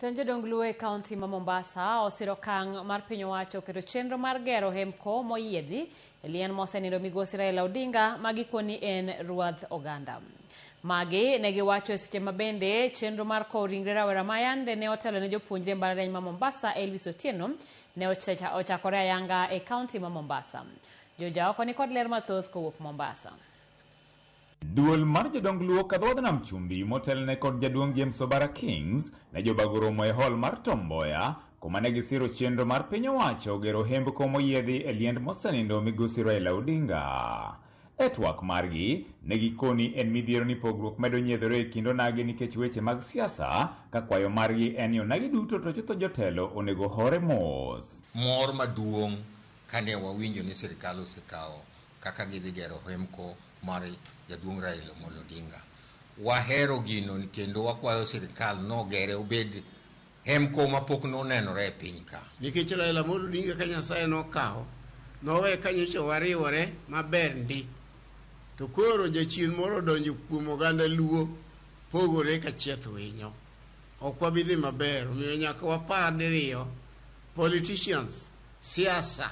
Tenge Donglue County ma Mombasa osiro kang mar piny owacho keto chenro mar gero hemko moyiedhi elien mosenindo migosi Raila Odinga magikoni en ruadh oganda. Magi negiwacho seche mabende chenro mar kowo ringre rawera mayande ne otelo ne jopuonjre mbalariany ma Mombasa Elvis Otieno ne ochakore ayanga e county ma Mombasa. Joja oko ni kod ler mathoth kowuok Mombasa. Duol mar jodong luo kadhodh nam chumbi motelne kod jaduong' James Obara Kings ne jobago romo e hall mar Tom Mboya kuma ne gisiro chenro mar piny owacho gero hembko moyiedhi e liend mosenindo migosi Raila Odinga. E twak margi ne gikoni en midhiero ni pogruok medo nyiedhore e kind onagi nikech weche mag siasa ka kwayo margi en ni onagi duto to chutho jotelo onego hore mos. Mor maduong' kane wawinjo ni sirikal osekawo kaka gidhi gero hemko mar jaduong' Raila Odinga. Wahero gino kendo wakwayo sirikal no gere obed hemko mapok nonenore e piny ka. Nikech Raila Odinga ka Nyasaye nokawo nowe kanyocha wariwore maber ndi. To koro jachien moro donjo kuom oganda luo pogore ka chieth winyo. Ok wabidhi maber, omiyo nyaka wapar diriyo politicians, siasa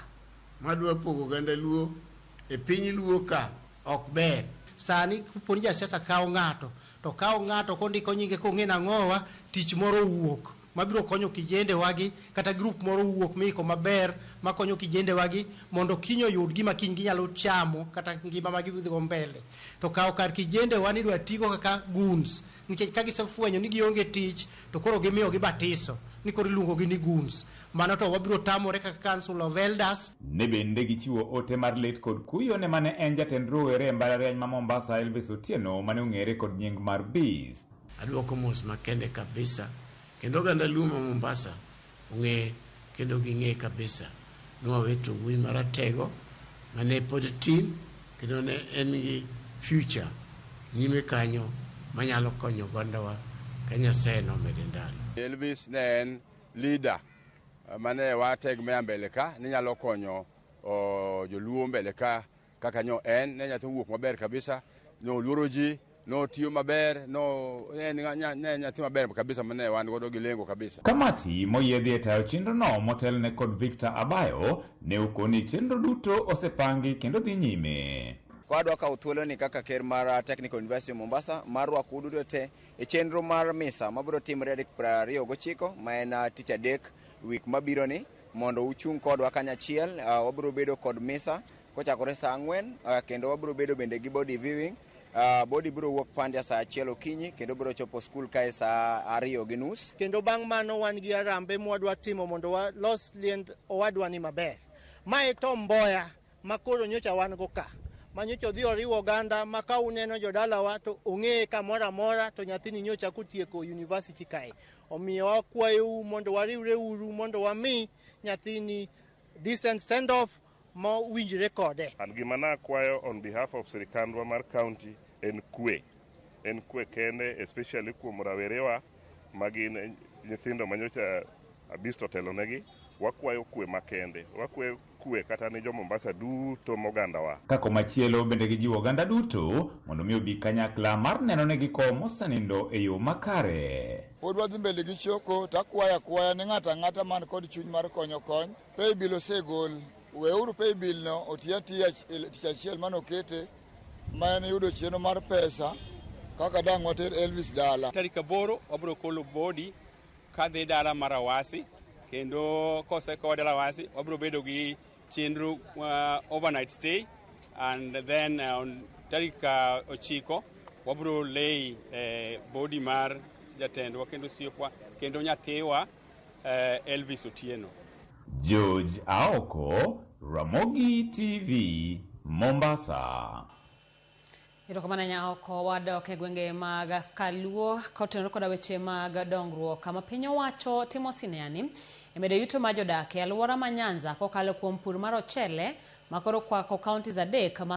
madwa pogo oganda luo e piny luo ka ok ber. Sani kuponi ja siasa kawo ng'ato to kawo ng'ato kondiko nyinge kong'e nang'owa tich moro wuok mabiro konyo kijende wagi kata group moro wuok miko maber makonyo kijende wagi mondo kinyo yud gima kiny ginyalo chamo kata ngima magi bidho mbele. To kawo kar kijende wani dwa tigo kaka goons nikech ka gisefwenyo ni gionge tich to koro gimiyo gi batiso ni koro iluongo gi ni goons. Mano to wabiro tamore kaka Council of Elders. Ne bende gichiwo ote mar lit kod kuyo ne mane en jatend rowere mbalariany ma Mombasa Elvis Otieno mane ong'ere kod nying mar Beast. Adwoko mos makende kabisa. Kendo oganda luo ma Mombasa ong'e kendo ging'e kabisa. Nwaweto wuoyi maratego mane pod tin kendo ne en gi future nyime kanyo manyalo konyo ogandawa ka Nyasaye nomede ndalo. Elvis ne en leader mane wateg me mbele ka ni nyalo konyo joluo mbele ka kaka nyo en ne nyathi wuok maber kabisa no luoro ji no tiyo maber no ne nyathi maber kabisa mane wan godo gi lengo kabisa. Kamati moyiedhi e tayo chenro no motelne kod Victor Abayo ne ukoni chenro duto osepangi kendo dhi nyime. Kwadwa kawo thuolo ni kaka ker mar Technical University of Mombasa mar rwako duto te e chenro mar misa mabiro timre 29 ma en tich adek wik mabiro ni mondo uchung' kodwa kanyachiel. Wabiro bedo kod misa kochakore saa 4 kendo wabiro bedo bende gi body viewing. Body biro wuok pande saa 1 okinyi kendo biro chopo skul kae saa 2:30. Kendo bang' mano wan gi arambe mwadwa timo mondo walos liend owadwa ni maber. Mae Tom Mboya makoro nyocha wan go ka. Manyocha dhi oriwo oganda maka uneno jodalawa to ong'e kamoro amora to nyathini nyocha kotieko university kae. Omiyo wakwayo mondo wariwre uru mondo wami nyathini decent send off ma winjre kode. An gima nakwayo on behalf of sirikandwa mar county en kwe kende especially kuom rawerewa magin nyithindo manyocha abisto telo negi. Wakwayo kwe makende, wakwayo kwe kata ni jo Mombasa duto mogandawa. Kako machielo bende gijiwo oganda duto mondo mi obi kanyakla mar neno ne giko mosenindo e yo makare. Pod wadhi mbele gi choko takwaya ni ng'ata man kod chuny mar konyo kony. Pay bill osegol, weuru pay bill no otiya tich achiel manokete ma en yudo chenro mar pesa kaka dang' water Elvis dala. Tarik 8 wabiro kolo body kadhi dala mar Awasi. Kendo koseko dala Awasi wabiro bedo gi chenro overnight stay and then on tarik 9 wabiro lay body mar jatendwa kendo siokwa kendo nyathiwa Elvis Otieno. George Aoko, Ramogi TV, Mombasa. Irokamana Nyaoko wadok e gwenge mag Kaluo kotenore koda weche mag dongruok kama piny owacho timo sineani emedo yuto ma jodak e alwora ma Nyanza kokalo kuom pur mar ochele makoro kwako counties adek